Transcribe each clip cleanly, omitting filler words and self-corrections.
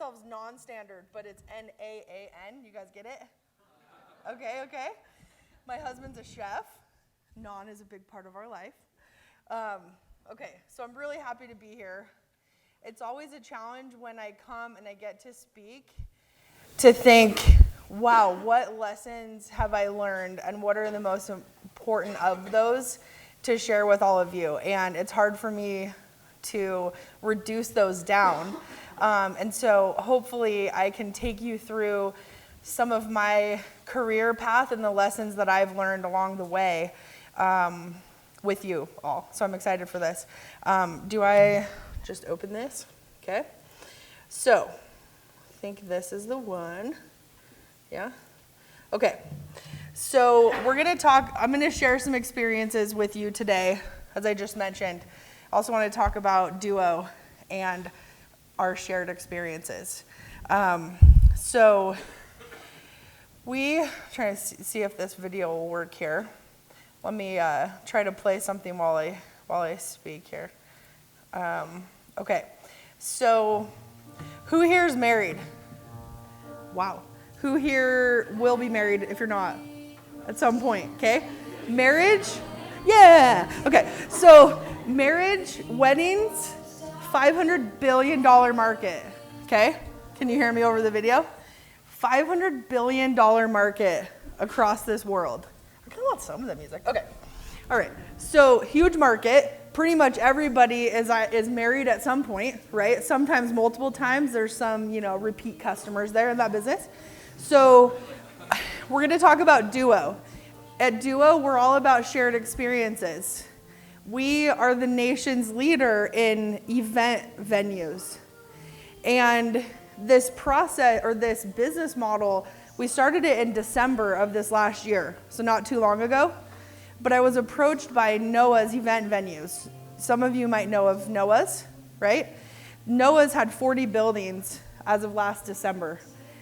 ourselves non-standard, but it's N-A-A-N. You guys get it? Okay. My husband's a chef. Non is a big part of our life. Okay, so I'm really happy to be here. It's always a challenge when I come and I get to speak to think, wow, what lessons have I learned and what are the most important of those to share with all of you? And it's hard for me to reduce those down. And so hopefully I can take you through some of my career path and the lessons that I've learned along the way with you all. So I'm excited for this. Do I just open this? Okay. So I think this is the one. Yeah? Okay. So we're going to talk, I'm going to share some experiences with you today, as I just mentioned. I also want to talk about DUO and our shared experiences. So we trying to see if this video will work here. Let me try to play something while I speak here. Okay. So who here is married? Wow. Who here will be married if you're not at some point? Okay. Marriage? Yeah. Okay. So marriage, weddings, $500 billion market. Okay. Can you hear me over the video? $500 billion market across this world. I kind of want some of the music. Okay. All right. So huge market. Pretty much everybody is married at some point, right? Sometimes multiple times. There's some, repeat customers there in that business. So we're going to talk about DUO. At DUO, we're all about shared experiences. We are the nation's leader in event venues. And this process, or this business model, we started it in December of this last year, so not too long ago. But I was approached by Noah's event venues. Some of you might know of Noah's, right? Noah's had 40 buildings as of last December.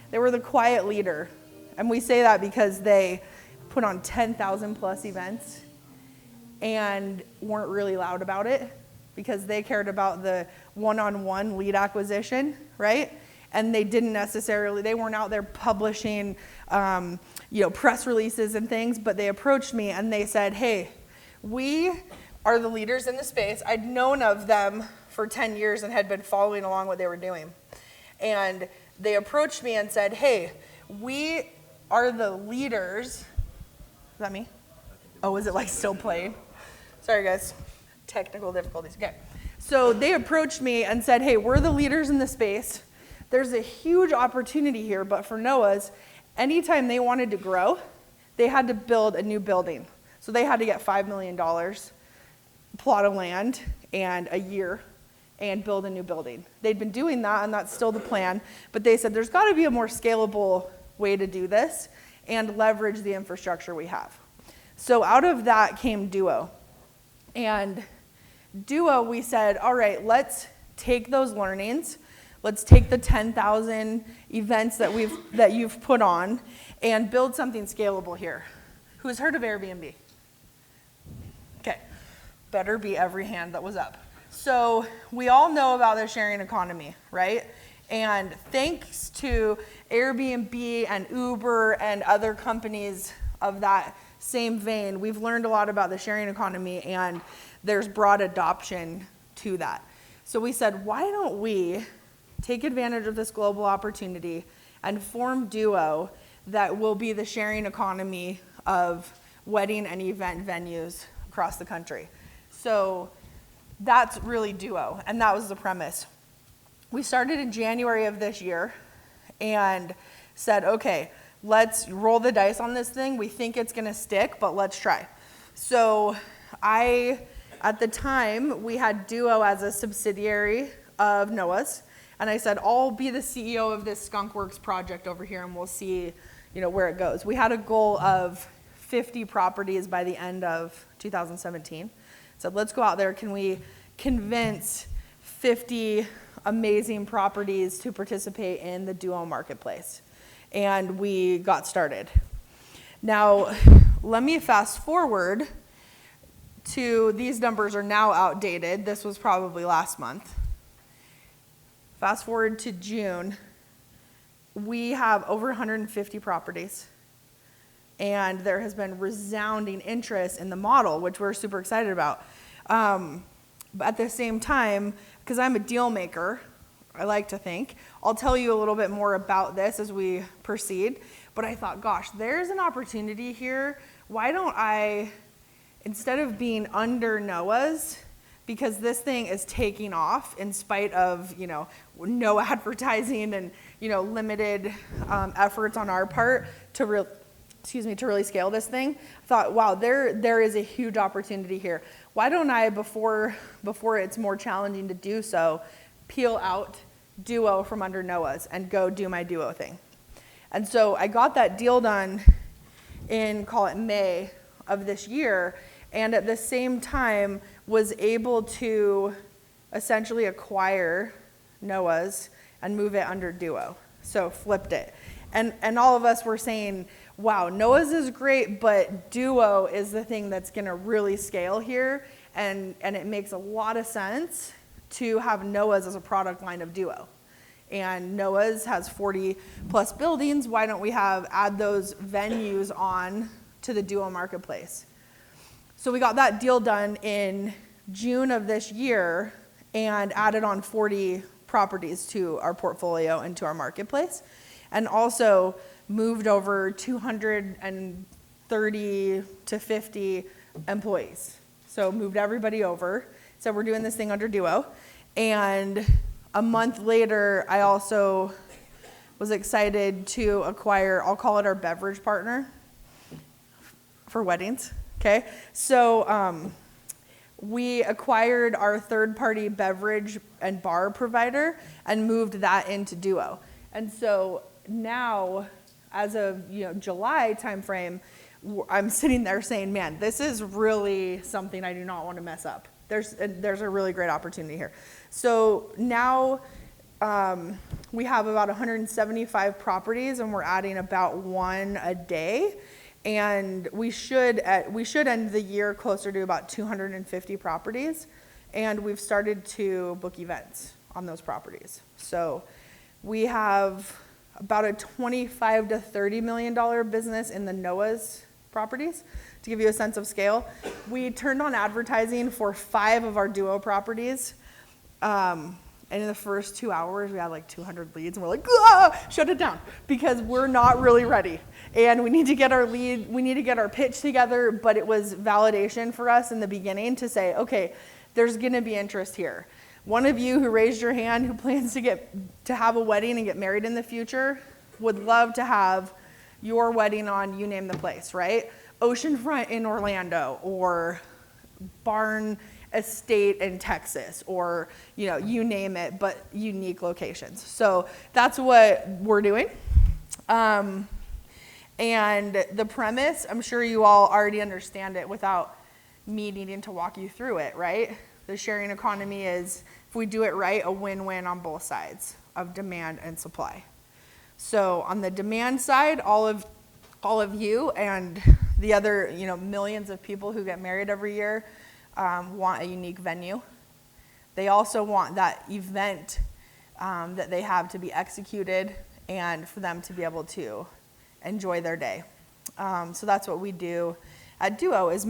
They were the quiet leader. And we say that because they put on 10,000 plus events and weren't really loud about it because they cared about the one-on-one lead acquisition, right? And they weren't out there publishing, press releases and things, but they approached me and they said, hey, we are the leaders in the space. I'd known of them for 10 years and had been following along what they were doing. And they approached me and said, hey, we are the leaders. Is that me? Oh, is it still playing? Sorry, guys. Technical difficulties. Okay. So they approached me and said, hey, we're the leaders in the space. There's a huge opportunity here, but for Noah's, anytime they wanted to grow, they had to build a new building. So they had to get $5 million, plot of land, and a year, and build a new building. They'd been doing that, and that's still the plan, but they said there's got to be a more scalable way to do this and leverage the infrastructure we have. So out of that came DUO. And DUO, we said, all right, let's take those learnings. Let's take the 10,000 events that you've put on and build something scalable here. Who's heard of Airbnb? Okay, better be every hand that was up. So we all know about the sharing economy, right? And thanks to Airbnb and Uber and other companies of that same vein, we've learned a lot about the sharing economy and there's broad adoption to that. So we said, why don't we take advantage of this global opportunity and form DUO that will be the sharing economy of wedding and event venues across the country. So that's really DUO, and that was the premise. We started in January of this year and said, okay, let's roll the dice on this thing. We think it's going to stick, but let's try. So at the time, we had DUO as a subsidiary of Noah's. And I said, I'll be the CEO of this Skunkworks project over here, and we'll see, where it goes. We had a goal of 50 properties by the end of 2017. So let's go out there. Can we convince 50 amazing properties to participate in the DUO marketplace? And we got started. Now, let me fast forward to, these numbers are now outdated. This was probably last month. Fast forward to June, we have over 150 properties. And there has been resounding interest in the model, which we're super excited about. But at the same time, because I'm a deal maker, I like to think, I'll tell you a little bit more about this as we proceed. But I thought, gosh, there's an opportunity here. Why don't I, instead of being under Noah's, because this thing is taking off in spite of, no advertising and, limited efforts on our part to really scale this thing. I thought, wow, there is a huge opportunity here. Why don't I, before it's more challenging to do so, peel out DUO from under Noah's and go do my DUO thing? And so I got that deal done in, call it May of this year, and at the same time was able to essentially acquire Noah's and move it under DUO. So flipped it. And all of us were saying, wow, Noah's is great, but DUO is the thing that's going to really scale here, and it makes a lot of sense to have Noah's as a product line of DUO. And Noah's has 40 plus buildings. Why don't we add those venues on to the DUO marketplace? So we got that deal done in June of this year and added on 40 properties to our portfolio and to our marketplace, and also moved over 230 to 50 employees. So moved everybody over. So we're doing this thing under DUO. And a month later, I also was excited to acquire, I'll call it our beverage partner for weddings, okay? So we acquired our third-party beverage and bar provider and moved that into DUO. And so now, as of July timeframe, I'm sitting there saying, man, this is really something I do not want to mess up. There's a really great opportunity here. So now we have about 175 properties, and we're adding about one a day. And we should end the year closer to about 250 properties. And we've started to book events on those properties. So we have about a $25 to $30 million business in the Noah's properties. To give you a sense of scale, we turned on advertising for 5 of our DUO properties. And in the first 2 hours, we had like 200 leads, and we're like, shut it down, because we're not really ready. And we need to get our pitch together, but it was validation for us in the beginning to say, okay, there's gonna be interest here. One of you who raised your hand who plans to have a wedding and get married in the future would love to have your wedding on, you name the place, right? Oceanfront in Orlando, or Barn Estate in Texas, or you name it, but unique locations. So that's what we're doing. And the premise, I'm sure you all already understand it without me needing to walk you through it, right? The sharing economy is, if we do it right, a win-win on both sides of demand and supply. So on the demand side, all of you and the other millions of people who get married every year want a unique venue. They also want that event that they have to be executed and for them to be able to enjoy their day. So that's what we do at DUO, is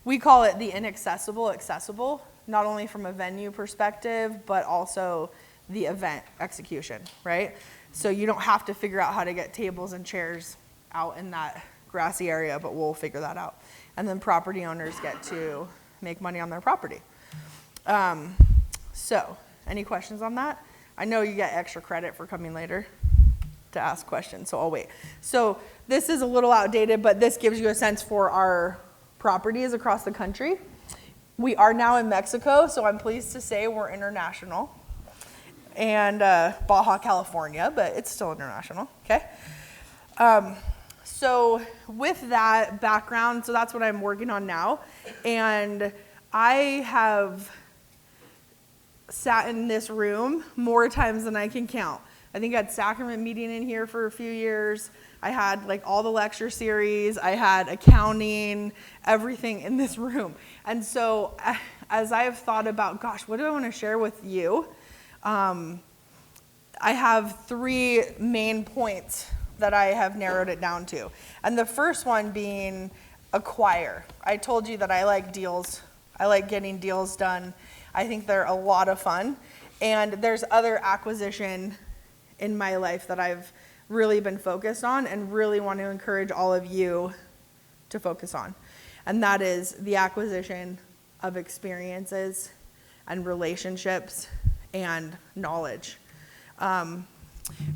we call it the inaccessible accessible, not only from a venue perspective, but also the event execution, right? So you don't have to figure out how to get tables and chairs out in that grassy area, but we'll figure that out. And then property owners get to make money on their property. So any questions on that? I know you get extra credit for coming later to ask questions, so I'll wait. So this is a little outdated, but this gives you a sense for our properties across the country. We are now in Mexico, so I'm pleased to say we're international. And Baja California, but it's still international, okay? So with that background, so that's what I'm working on now. And I have sat in this room more times than I can count. I think I had sacrament meeting in here for a few years. I had like all the lecture series. I had accounting, everything in this room. And so as I have thought about, gosh, what do I want to share with you? I have 3 main points that I have narrowed it down to. And the first one being acquire. I told you that I like deals. I like getting deals done. I think they're a lot of fun. And there's other acquisition in my life that I've really been focused on and really want to encourage all of you to focus on. And that is the acquisition of experiences and relationships and knowledge.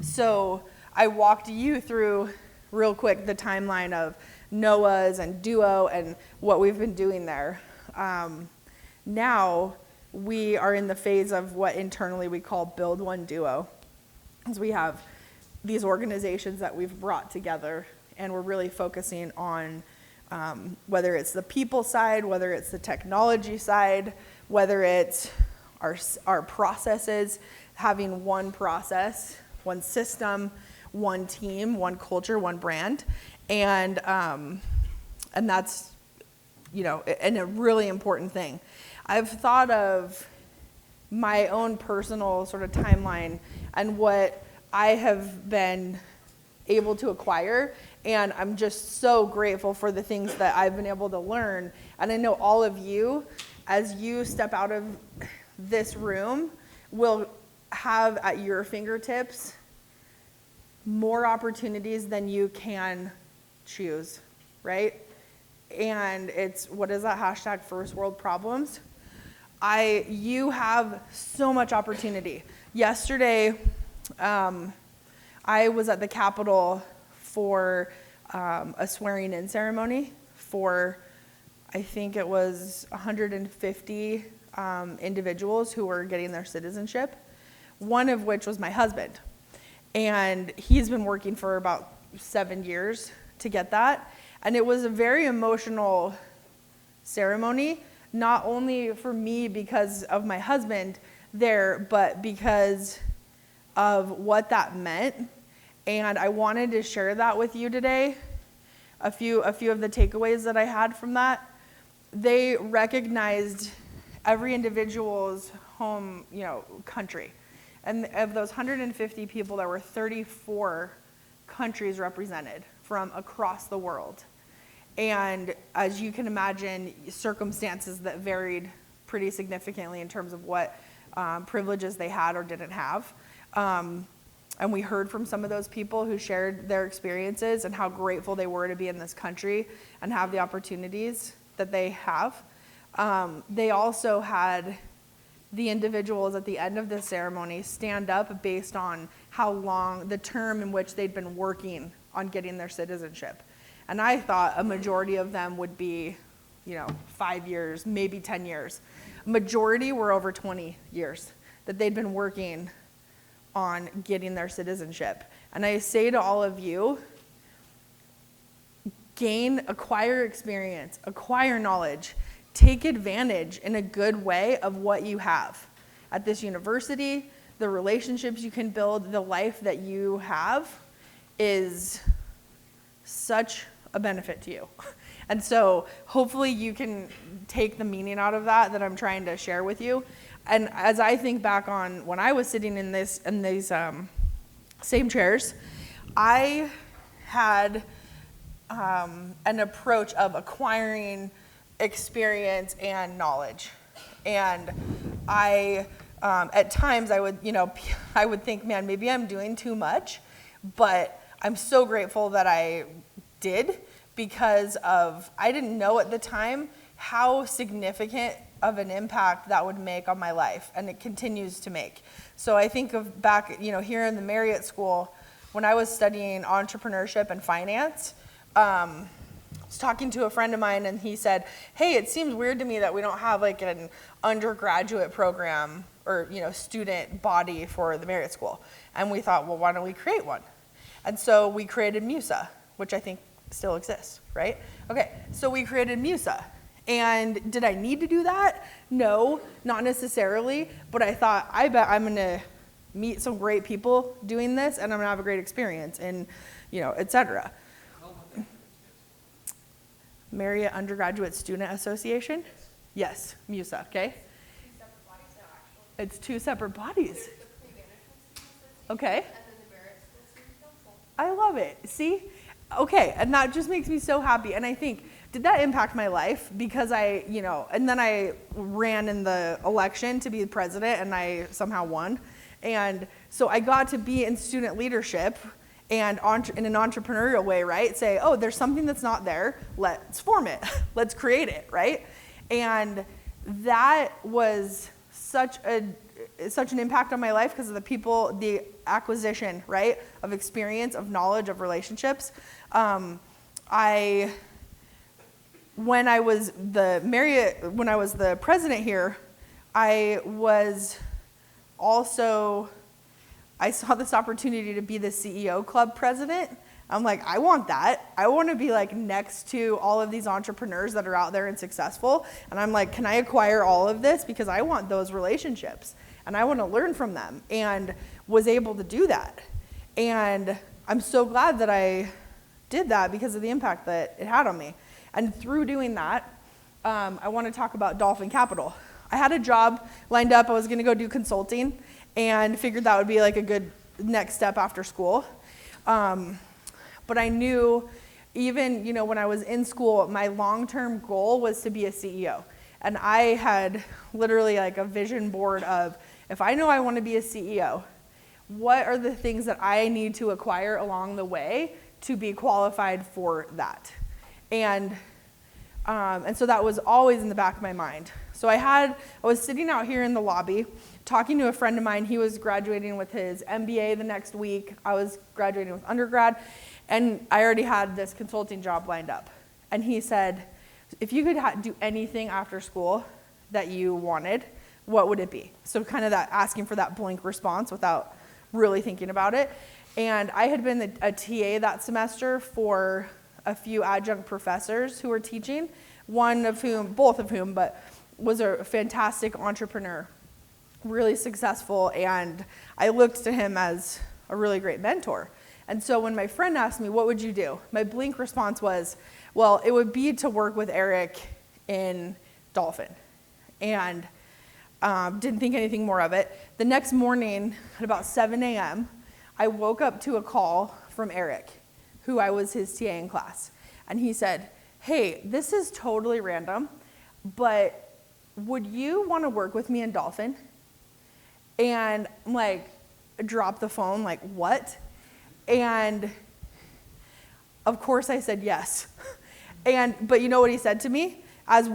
So I walked you through real quick the timeline of Noah's and DUO and what we've been doing there. Now we are in the phase of what internally we call Build One DUO. As we have these organizations that we've brought together, and we're really focusing on whether it's the people side, whether it's the technology side, whether it's our processes, having one process, one system, one team, one culture, one brand, and that's, and a really important thing. I've thought of my own personal sort of timeline and what I have been able to acquire, and I'm just so grateful for the things that I've been able to learn. And I know all of you, as you step out of this room, will have at your fingertips more opportunities than you can choose, right? And it's, what is that hashtag, first world problems? You have so much opportunity. Yesterday, I was at the Capitol for a swearing-in ceremony for, I think it was 150 individuals who were getting their citizenship, one of which was my husband. And he's been working for about 7 years to get that. And it was a very emotional ceremony, not only for me because of my husband there, but because of what that meant. And I wanted to share that with you today. A few of the takeaways that I had from that. They recognized every individual's home, country. And of those 150 people, there were 34 countries represented from across the world. And as you can imagine, circumstances that varied pretty significantly in terms of what privileges they had or didn't have. And we heard from some of those people who shared their experiences and how grateful they were to be in this country and have the opportunities that they have. They also had the individuals at the end of the ceremony stand up based on how long, the term in which they'd been working on getting their citizenship. And I thought a majority of them would be, 5 years, maybe 10 years. Majority were over 20 years that they'd been working on getting their citizenship. And I say to all of you, acquire experience, acquire knowledge, take advantage in a good way of what you have at this university. The relationships you can build, the life that you have is such a benefit to you. And so hopefully you can take the meaning out of that I'm trying to share with you. And as I think back on when I was sitting in these same chairs, I had an approach of acquiring experience and knowledge. And I, at times, I would think, man, maybe I'm doing too much. But I'm so grateful that I did, because I didn't know at the time how significant of an impact that would make on my life, and it continues to make. So I think of back, here in the Marriott School, when I was studying entrepreneurship and finance, I was talking to a friend of mine, and he said, hey, it seems weird to me that we don't have like an undergraduate program or, student body for the Marriott School. And we thought, well, why don't we create one? And so we created MUSA, which I think still exists, right? Okay, so we created MUSA. And did I need to do that? No, not necessarily. But I thought, I bet I'm going to meet some great people doing this, and I'm going to have a great experience, and, et cetera. Marriott Undergraduate Student Association? Yes, MUSA, okay? It's 2 separate bodies. Okay. And then the Marriott School Student Council. I love it. See? Okay, and that just makes me so happy. And I think, did that impact my life? Because and then I ran in the election to be the president, and I somehow won. And so I got to be in student leadership and in an entrepreneurial way, right? Say, oh, there's something that's not there. Let's form it. Let's create it, right? And that was such an impact on my life because of the acquisition, right, of experience, of knowledge, of relationships. When I was the president here, I saw this opportunity to be the CEO club president. I'm like, I want that. I want to be like next to all of these entrepreneurs that are out there and successful. And I'm like, can I acquire all of this? Because I want those relationships and I want to learn from them, and was able to do that. And I'm so glad that I did that because of the impact that it had on me. And through doing that, I want to talk about Dolphin Capital. I had a job lined up. I was going to go do consulting and figured that would be like a good next step after school. But I knew even, when I was in school, my long-term goal was to be a CEO. And I had literally like a vision board of, if I know I want to be a CEO, what are the things that I need to acquire along the way to be qualified for that? And so that was always in the back of my mind. So I was sitting out here in the lobby talking to a friend of mine. He was graduating with his MBA the next week. I was graduating with undergrad. And I already had this consulting job lined up. And he said, if you could do anything after school that you wanted, what would it be? So kind of that asking for that blank response without really thinking about it. And I had been a TA that semester for a few adjunct professors who were teaching, both of whom, but was a fantastic entrepreneur, really successful, and I looked to him as a really great mentor. And so when my friend asked me, what would you do? My blank response was, well, it would be to work with Eric in Dolphin. And didn't think anything more of it. The next morning at about 7 a.m., I woke up to a call from Eric, who I was his TA in class. And he said, hey, this is totally random, but would you want to work with me in Dolphin? And I'm like, drop the phone, like, what? And of course I said yes. But you know what he said to me? As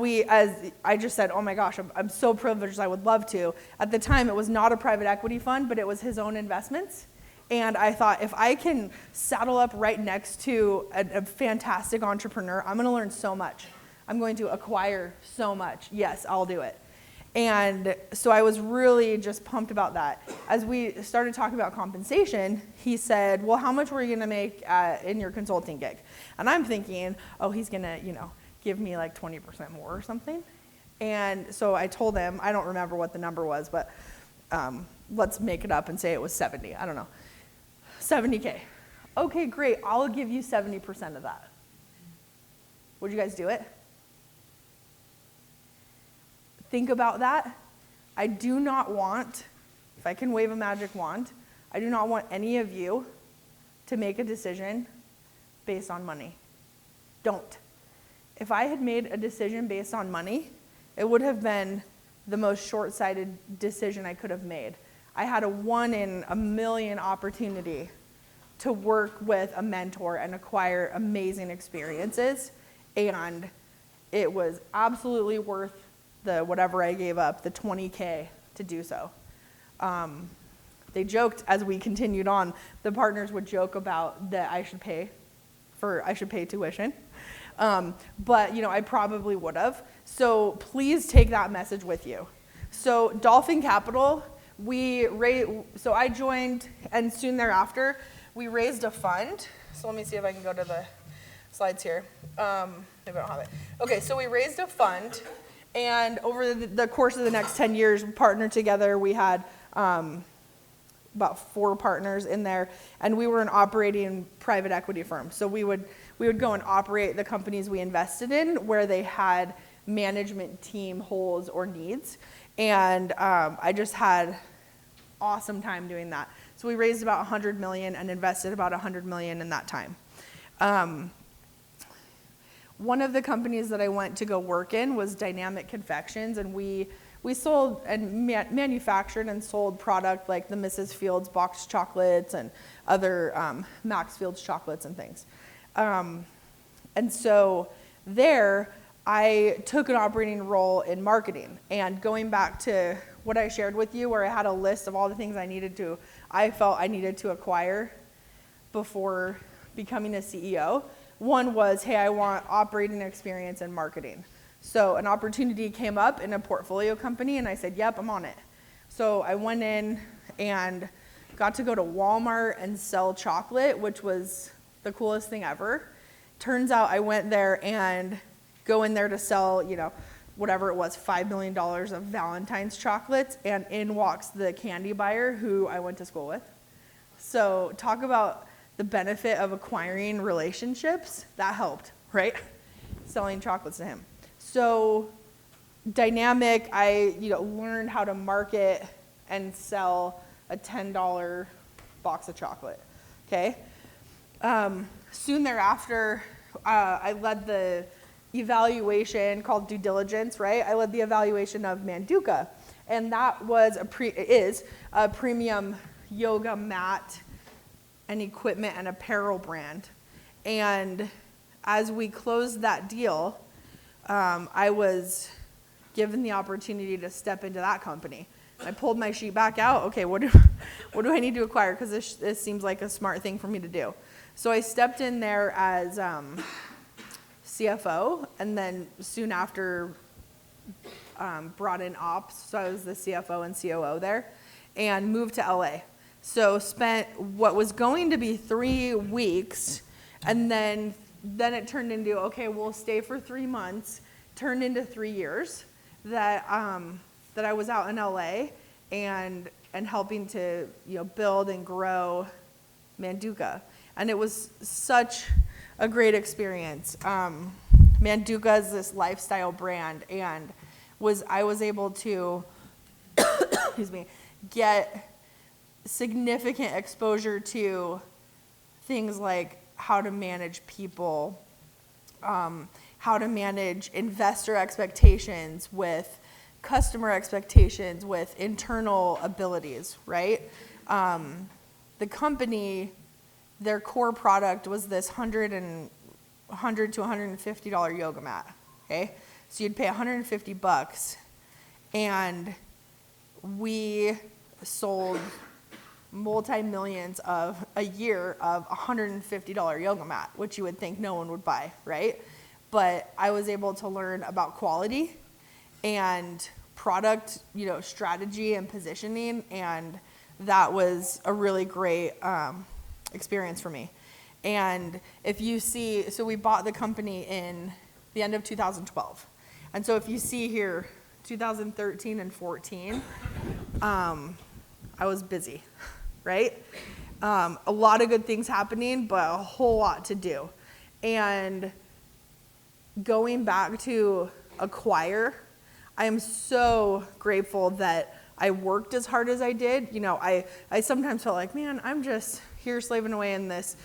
I just said, oh my gosh, I'm so privileged, I would love to. At the time, it was not a private equity fund, but it was his own investments. And I thought, if I can saddle up right next to a fantastic entrepreneur, I'm going to learn so much. I'm going to acquire so much. Yes, I'll do it. And so I was really just pumped about that. As we started talking about compensation, he said, well, how much were you going to make in your consulting gig? And I'm thinking, oh, he's going to, give me like 20% more or something. And so I told him, I don't remember what the number was, but let's make it up and say it was 70. I don't know. 70K. Okay, great. I'll give you 70% of that. Would you guys do it? Think about that. I do not want, if I can wave a magic wand, I do not want any of you to make a decision based on money. Don't. If I had made a decision based on money, it would have been the most short-sighted decision I could have made. I had a 1 in a million opportunity to work with a mentor and acquire amazing experiences, and it was absolutely worth the whatever I gave up, the 20K, to do so. They joked as we continued on, the partners would joke about that I should pay tuition. But I probably would have. So please take that message with you. So Dolphin Capital, so I joined, and soon thereafter, we raised a fund. So let me see if I can go to the slides here. Maybe I don't have it. Okay, so we raised a fund, and over the course of the next 10 years, we partnered together. We had about 4 partners in there, and we were an operating private equity firm. So we would go and operate the companies we invested in where they had management team holes or needs. And I just had awesome time doing that. So we raised about 100 million and invested about 100 million in that time. One of the companies that I went to go work in was Dynamic Confections, and we sold and manufactured and sold product like the Mrs. Fields boxed chocolates and other Max Fields chocolates and things. And so there, I took an operating role in marketing. And going back to what I shared with you, where I had a list of all the things I felt I needed to acquire before becoming a CEO. One was, hey, I want operating experience in marketing. So an opportunity came up in a portfolio company, and I said, yep, I'm on it. So I went in and got to go to Walmart and sell chocolate, which was the coolest thing ever. Turns out I went there and go in there to sell, whatever it was, $5 million of Valentine's chocolates, and in walks the candy buyer who I went to school with. So talk about the benefit of acquiring relationships. That helped, right? Selling chocolates to him. So Dynamic, I learned how to market and sell a $10 box of chocolate, okay? Soon thereafter, I led the evaluation called due diligence, right? I led the evaluation of Manduka, and that was is a premium yoga mat and equipment and apparel brand. And as we closed that deal, I was given the opportunity to step into that company. I pulled my sheet back out. Okay, what do I need to acquire? Because this seems like a smart thing for me to do. So I stepped in there as CFO, and then soon after brought in ops. So I was the CFO and COO there, and moved to LA. So spent what was going to be 3 weeks, and then it turned into, okay, we'll stay for 3 months, turned into 3 years that I was out in LA and helping to build and grow Manduka. And it was such a great experience. Manduka is this lifestyle brand, and I was able to excuse me, get significant exposure to things like how to manage people, how to manage investor expectations with customer expectations with internal abilities, right? The company, their core product was this $100 to $150 yoga mat, okay? So you'd pay $150, and we sold multi-millions of a year of $150 yoga mat, which you would think no one would buy, right? But I was able to learn about quality and product, strategy and positioning, and that was a really great experience for me. And if you see, so we bought the company in the end of 2012. And so if you see here, 2013 and 14, I was busy, right? A lot of good things happening, but a whole lot to do. And going back to acquire, I am so grateful that I worked as hard as I did. I sometimes felt like, man, I'm just here slaving away in this,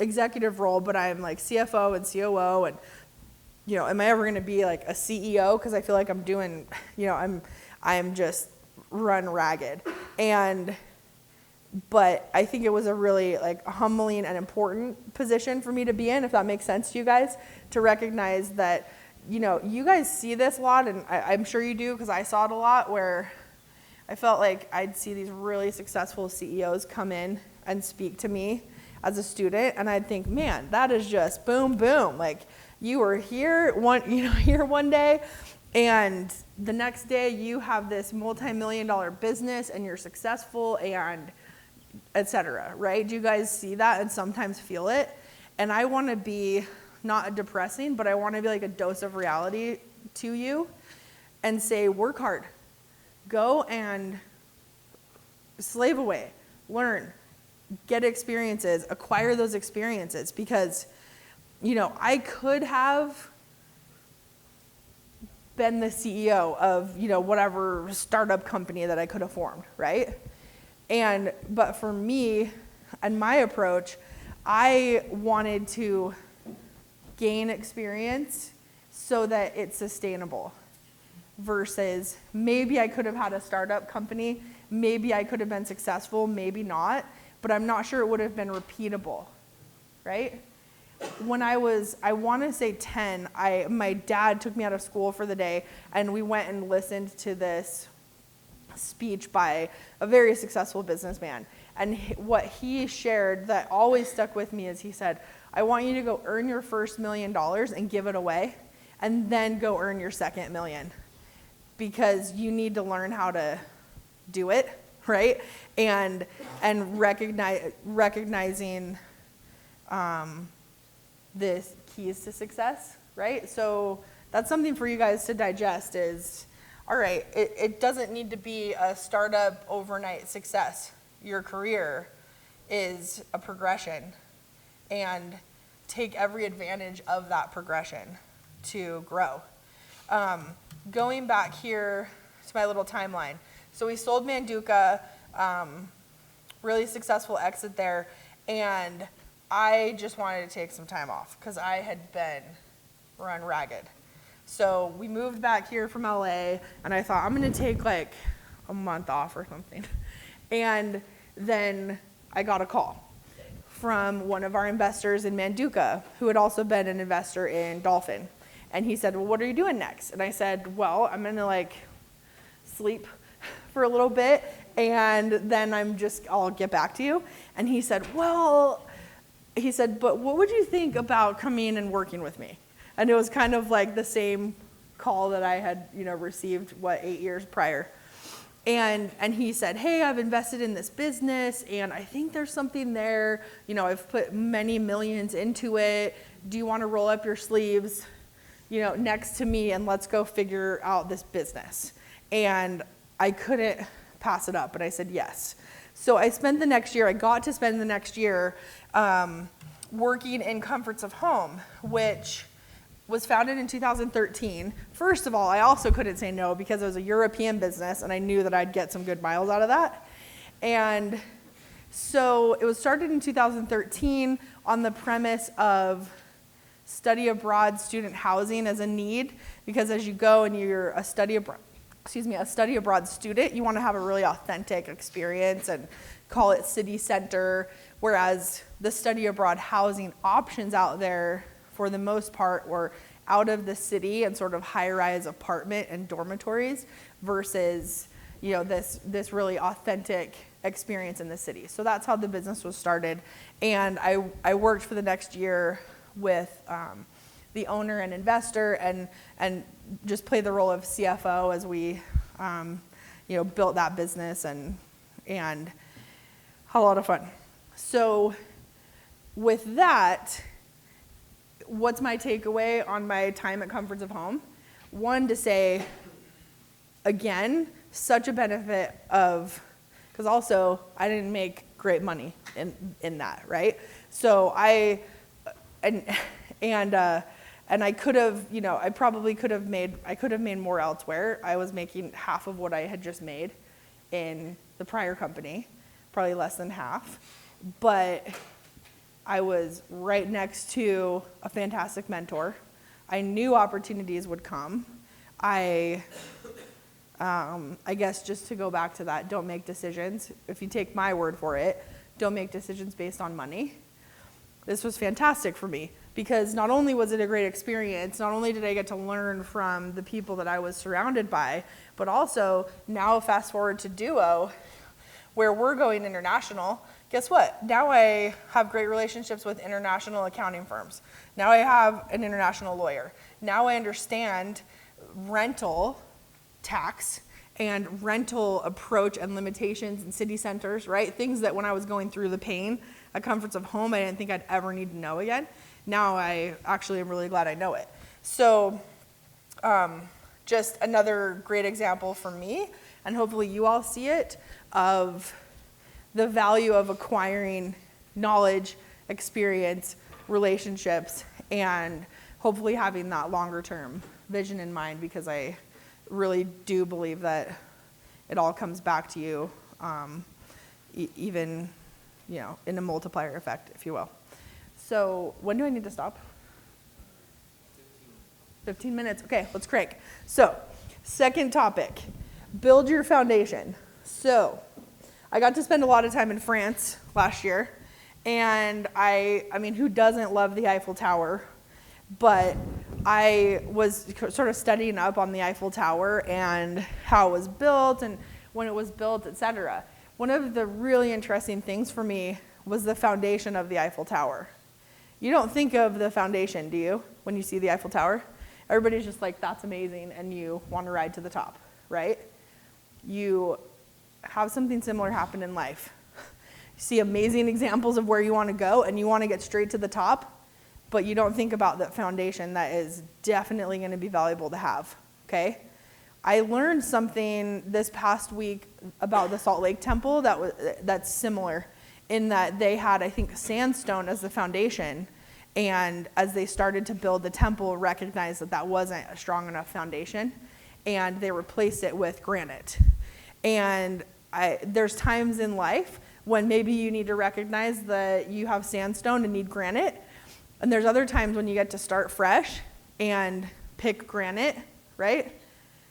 executive role, but I'm like CFO and COO, and, am I ever going to be like a CEO? Because I feel like I'm doing, I'm just run ragged. But I think it was a really humbling and important position for me to be in, if that makes sense to you guys, to recognize that, you guys see this a lot, and I'm sure you do, because I saw it a lot, where I felt like I'd see these really successful CEOs come in and speak to me as a student, and I'd think, man, that is just boom, boom. Like, you were here one day, and the next day you have this multi-million-dollar business, and you're successful, and et cetera, right? Do you guys see that and sometimes feel it? And I want to be not depressing, but I want to be like a dose of reality to you and say, work hard. Go and slave away, learn, get experiences, acquire those experiences, because, I could have been the CEO of, whatever startup company that I could have formed, right? But for me and my approach, I wanted to gain experience so that it's sustainable versus maybe I could have had a startup company, maybe I could have been successful, maybe not, but I'm not sure it would have been repeatable, right? When I want to say 10, my dad took me out of school for the day, and we went and listened to this speech by a very successful businessman. And what he shared that always stuck with me is he said, I want you to go earn your first $1 million and give it away, and then go earn your second million, because you need to learn how to do it, right? And recognizing the keys to success, right? So that's something for you guys to digest is, all right, it doesn't need to be a startup overnight success. Your career is a progression, and take every advantage of that progression to grow. Going back here to my little timeline. So we sold Manduka, really successful exit there, and I just wanted to take some time off because I had been run ragged. So we moved back here from LA, and I thought, I'm going to take like a month off or something. And then I got a call from one of our investors in Manduka, who had also been an investor in Dolphin. And he said, well, what are you doing next? And I said, well, I'm going to like sleep for a little bit, and then I'll get back to you. And he said, but what would you think about coming and working with me? And it was kind of like the same call that I had, received, 8 years prior. And he said, hey, I've invested in this business, and I think there's something there. I've put many millions into it. Do you want to roll up your sleeves, next to me, and let's go figure out this business? And I couldn't pass it up, but I said yes. So I got to spend the next year working in Comforts of Home, which was founded in 2013. First of all, I also couldn't say no because it was a European business, and I knew that I'd get some good miles out of that. And so it was started in 2013 on the premise of study abroad student housing as a need, because as you go and you're a study abroad student, you want to have a really authentic experience and call it city center, whereas the study abroad housing options out there for the most part were out of the city and sort of high-rise apartment and dormitories versus, this really authentic experience in the city. So that's how the business was started. And I worked for the next year with the owner and investor and just played the role of CFO as we, built that business and had a lot of fun. So with that, what's my takeaway on my time at Comforts of Home? One, to say, again, such a benefit of, because also I didn't make great money in that, right? So I could have, I could have made more elsewhere. I was making half of what I had just made in the prior company, probably less than half. But I was right next to a fantastic mentor. I knew opportunities would come. I guess just to go back to that, don't make decisions. If you take my word for it, don't make decisions based on money. This was fantastic for me because not only was it a great experience, not only did I get to learn from the people that I was surrounded by, but also now fast forward to DUO, where we're going international. Guess what? Now I have great relationships with international accounting firms. Now I have an international lawyer. Now I understand rental tax and rental approach and limitations in city centers, right? Things that when I was going through the pain at Comforts of Home, I didn't think I'd ever need to know again. Now I actually am really glad I know it. So just another great example for me, and hopefully you all see it, of the value of acquiring knowledge, experience, relationships, and hopefully having that longer term vision in mind, because I really do believe that it all comes back to you even, in a multiplier effect, if you will. So when do I need to stop? 15 minutes. Okay, let's crank. So, second topic, build your foundation. So, I got to spend a lot of time in France last year, and I mean, who doesn't love the Eiffel Tower? But I was sort of studying up on the Eiffel Tower and how it was built and when it was built, etc. One of the really interesting things for me was the foundation of the Eiffel Tower. You don't think of the foundation, do you, when you see the Eiffel Tower? Everybody's just like, that's amazing, and you want to ride to the top, right? You have something similar happen in life. You see amazing examples of where you want to go, and you want to get straight to the top, but you don't think about that foundation that is definitely going to be valuable to have, okay? I learned something this past week about the Salt Lake Temple that's similar in that they had, I think, sandstone as the foundation, and as they started to build the temple, recognized that that wasn't a strong enough foundation, and they replaced it with granite. And there's times in life when maybe you need to recognize that you have sandstone and need granite, and there's other times when you get to start fresh and pick granite, right?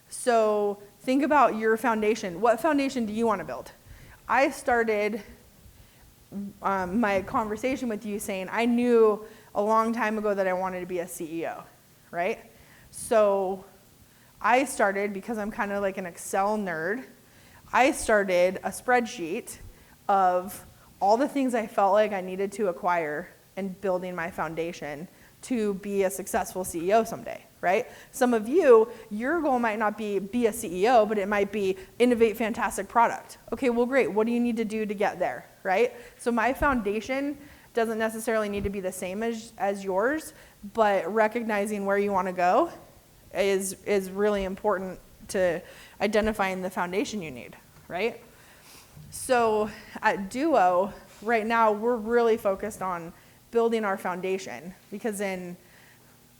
So think about your foundation. What foundation do you want to build? I started my conversation with you saying I knew a long time ago that I wanted to be a CEO, right? So I started, because I'm kind of like an Excel nerd, I started a spreadsheet of all the things I felt like I needed to acquire and building my foundation to be a successful CEO someday, right? Some of you, your goal might not be a CEO, but it might be innovate fantastic product. Okay, well, great. What do you need to do to get there, right? So my foundation doesn't necessarily need to be the same as yours, but recognizing where you want to go is really important to identifying the foundation you need, right? So at DUO, right now, we're really focused on building our foundation, because in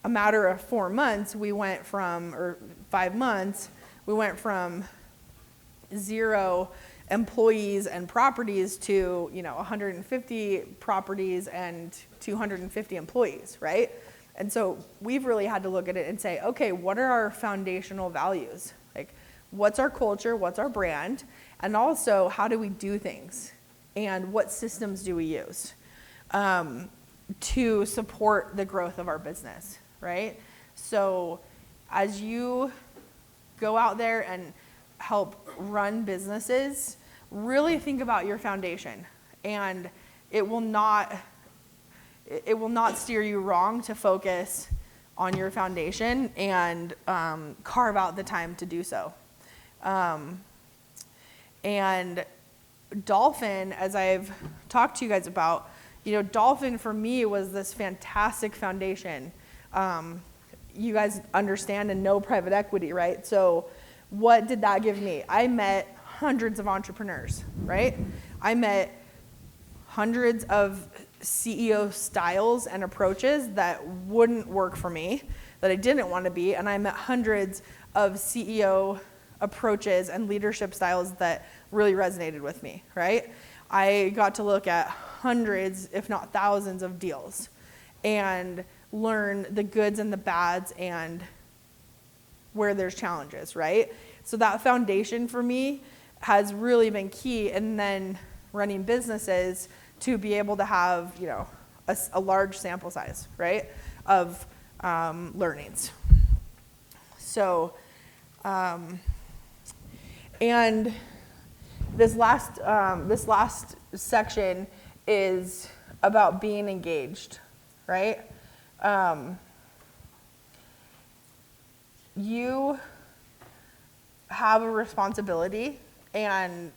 a matter of 4 months, or 5 months, we went from 0 employees and properties to 150 properties and 250 employees, right? And so we've really had to look at it and say, okay, what are our foundational values? Like, what's our culture? What's our brand? And also, how do we do things? And what systems do we use to support the growth of our business, right? So as you go out there and help run businesses, really think about your foundation, and it will not steer you wrong to focus on your foundation and carve out the time to do so. And Dolphin, as I've talked to you guys about, Dolphin for me was this fantastic foundation. You guys understand and know private equity, right? So what did that give me? I met hundreds of entrepreneurs, right? I met hundreds of CEO styles and approaches that wouldn't work for me, that I didn't want to be, and I met hundreds of CEO approaches and leadership styles that really resonated with me, right? I got to look at hundreds, if not thousands, of deals and learn the goods and the bads and where there's challenges, right? So that foundation for me has really been key, and then running businesses to be able to have, a large sample size, right, of learnings. So, and this last section is about being engaged, right? You have a responsibility and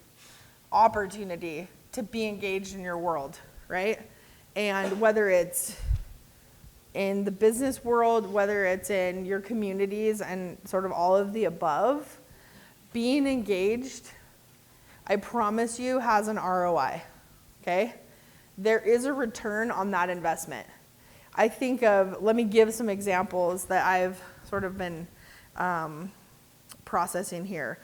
opportunity to be engaged in your world, right? And whether it's in the business world, whether it's in your communities and sort of all of the above, being engaged, I promise you, has an ROI, okay? There is a return on that investment. I think let me give some examples that I've sort of been processing here.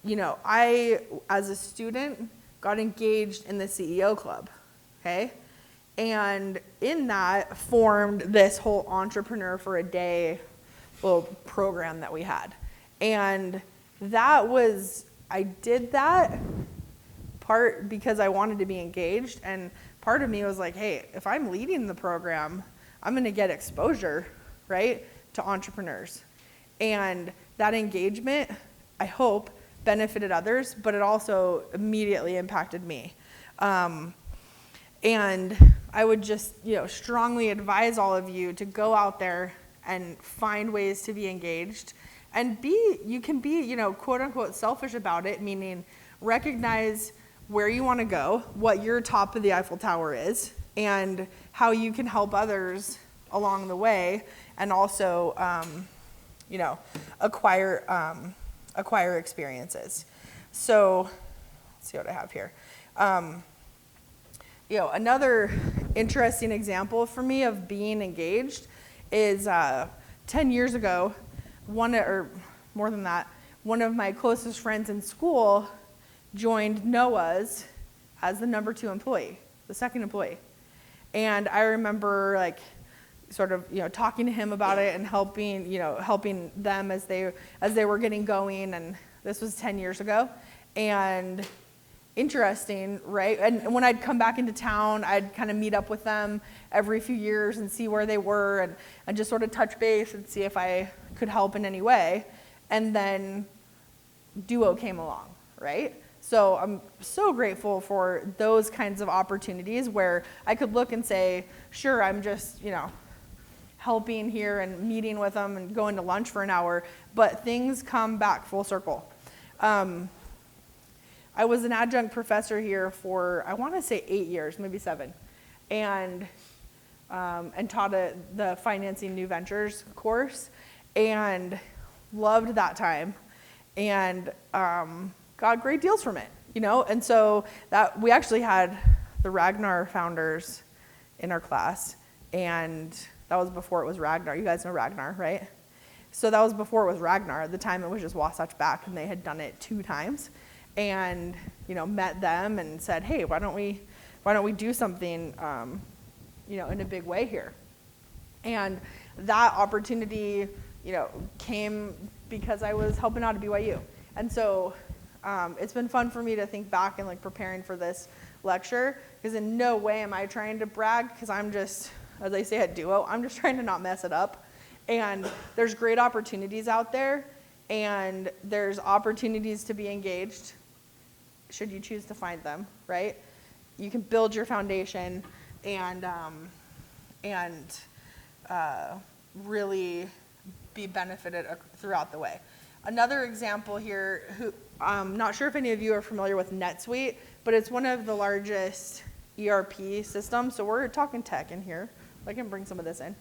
I, as a student, got engaged in the CEO club, okay? And in that formed this whole Entrepreneur for a Day little program that we had. And that was, I did that part because I wanted to be engaged, and part of me was like, hey, if I'm leading the program, I'm gonna get exposure, right, to entrepreneurs. And that engagement, I hope, benefited others, but it also immediately impacted me. And I would just, strongly advise all of you to go out there and find ways to be engaged, and you can be, quote unquote selfish about it, meaning recognize where you want to go, what your top of the Eiffel Tower is, and how you can help others along the way, and also, acquire experiences. So, let's see what I have here. Another interesting example for me of being engaged is 10 years ago, one of my closest friends in school joined Noah's as the number 2 employee, the second employee. And I remember talking to him about it and helping them as they were getting going, and this was 10 years ago. And interesting, right? And when I'd come back into town, I'd kind of meet up with them every few years and see where they were, and just sort of touch base and see if I could help in any way. And then DUO came along, right? So I'm so grateful for those kinds of opportunities where I could look and say, sure, I'm just, helping here and meeting with them and going to lunch for an hour, but things come back full circle. I was an adjunct professor here for, I want to say 8 years, maybe 7, and taught the Financing New Ventures course, and loved that time, and got great deals from it, and so that we actually had the Ragnar founders in our class, and that was before it was Ragnar. You guys know Ragnar, right? So that was before it was Ragnar. At the time, it was just Wasatch Back, and they had done it 2 times. And met them and said, hey, why don't we do something in a big way here? And that opportunity came because I was helping out at BYU. And so it's been fun for me to think back and preparing for this lecture, because in no way am I trying to brag, because I'm just, as I say at DUO, I'm just trying to not mess it up. And there's great opportunities out there, and there's opportunities to be engaged should you choose to find them, right? You can build your foundation and really be benefited throughout the way. Another example here, I'm not sure if any of you are familiar with NetSuite, but it's one of the largest ERP systems. So we're talking tech in here. I can bring some of this in.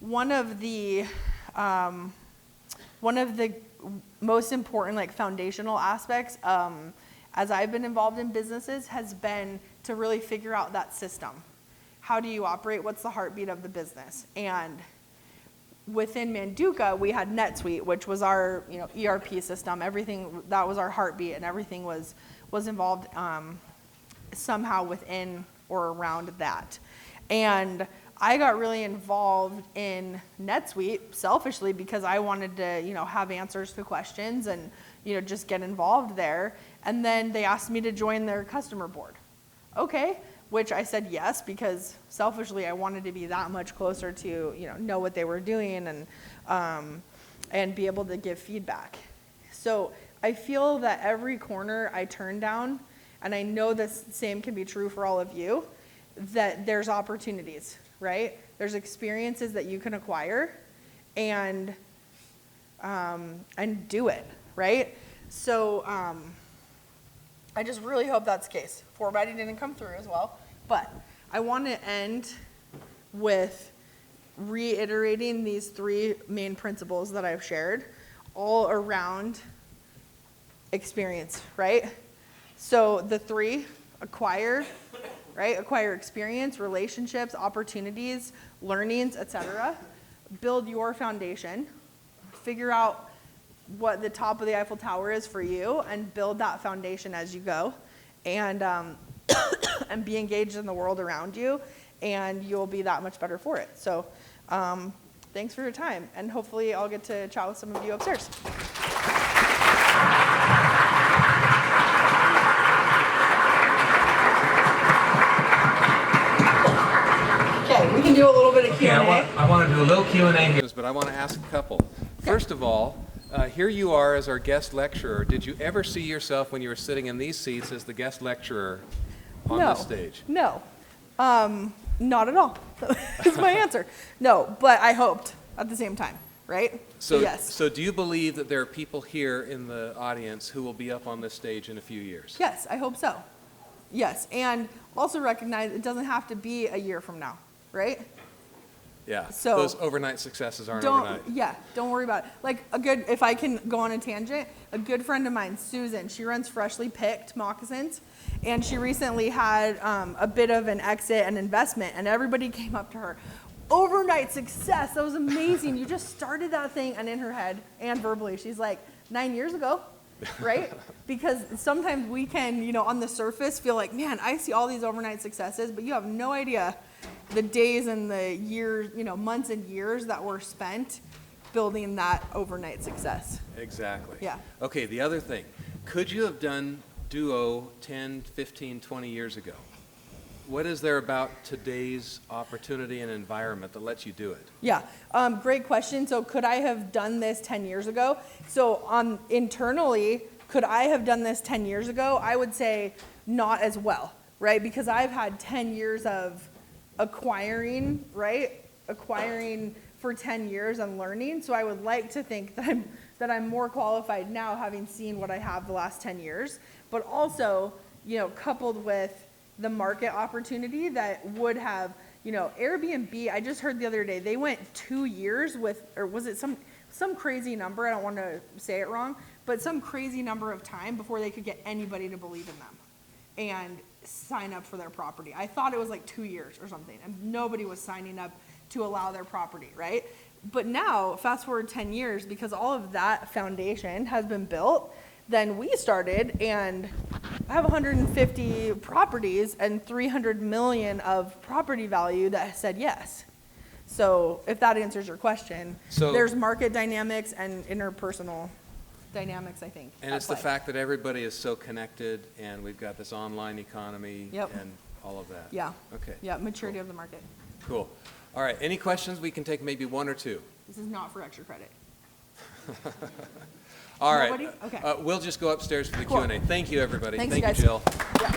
One of the most important foundational aspects as I've been involved in businesses has been to really figure out that system. How do you operate? What's the heartbeat of the business? And within Manduka, we had NetSuite, which was our ERP system. Everything that was our heartbeat, and everything was involved somehow within or around that. And I got really involved in NetSuite selfishly because I wanted to, have answers to questions and, just get involved there. And then they asked me to join their customer board. Okay, which I said yes, because selfishly I wanted to be that much closer to, know what they were doing and be able to give feedback. So I feel that every corner I turn down, and I know this same can be true for all of you, that there's opportunities. Right? There's experiences that you can acquire and do it, right? So I just really hope that's the case. Formatting didn't come through as well, but I want to end with reiterating these 3 main principles that I've shared all around experience, right? So the 3, acquire, right? Acquire experience, relationships, opportunities, learnings, etc. Build your foundation. Figure out what the top of the Eiffel Tower is for you and build that foundation as you go, and and be engaged in the world around you, and you'll be that much better for it. So thanks for your time, and hopefully I'll get to chat with some of you upstairs. Okay, we can do a little bit of Q&A. I want to do a little Q&A here, but I want to ask a couple. First of all, here you are as our guest lecturer. Did you ever see yourself when you were sitting in these seats as the guest lecturer on this stage? No, not at all. That's my answer. No, but I hoped at the same time, right? So yes. So do you believe that there are people here in the audience who will be up on this stage in a few years? Yes, I hope so. Yes, and also recognize it doesn't have to be a year from now, right? Yeah, So those overnight successes aren't overnight. Yeah, don't worry about it. Like if I can go on a tangent, a good friend of mine, Susan, she runs Freshly Picked Moccasins, and she recently had a bit of an exit and investment, and everybody came up to her, overnight success, that was amazing, you just started that thing, and in her head, and verbally, she's like, 9 years ago, right? Because sometimes we can, on the surface, feel like, man, I see all these overnight successes, but you have no idea the days and the years, months and years that were spent building that overnight success. Exactly. Yeah. Okay, the other thing, could you have done DUO 10, 15, 20 years ago? What is there about today's opportunity and environment that lets you do it? Yeah, great question. So could I have done this 10 years ago? So internally, could I have done this 10 years ago? I would say not as well, right? Because I've had 10 years of acquiring, right? Acquiring for 10 years and learning. So I would like to think that I'm more qualified now, having seen what I have the last 10 years, but also, coupled with the market opportunity that would have, Airbnb, I just heard the other day, they went 2 years with, or was it some crazy number, I don't want to say it wrong, but some crazy number of time before they could get anybody to believe in them and sign up for their property. I thought it was like 2 years or something, and nobody was signing up to allow their property, right? But now, fast forward 10 years, because all of that foundation has been built, then we started, and I have 150 properties and 300 million of property value that said yes. So if that answers your question, there's market dynamics and interpersonal dynamics, I think. And it's the fact that everybody is so connected, and we've got this online economy and all of that. Yeah. Okay. Yeah, maturity of the market. Cool. All right, any questions? We can take maybe one or two. This is not for extra credit. All right. Nobody? Okay. We'll just go upstairs for the Cool. Q&A. Thank you, everybody. Thanks, Thank guys. you, Jill. Yeah.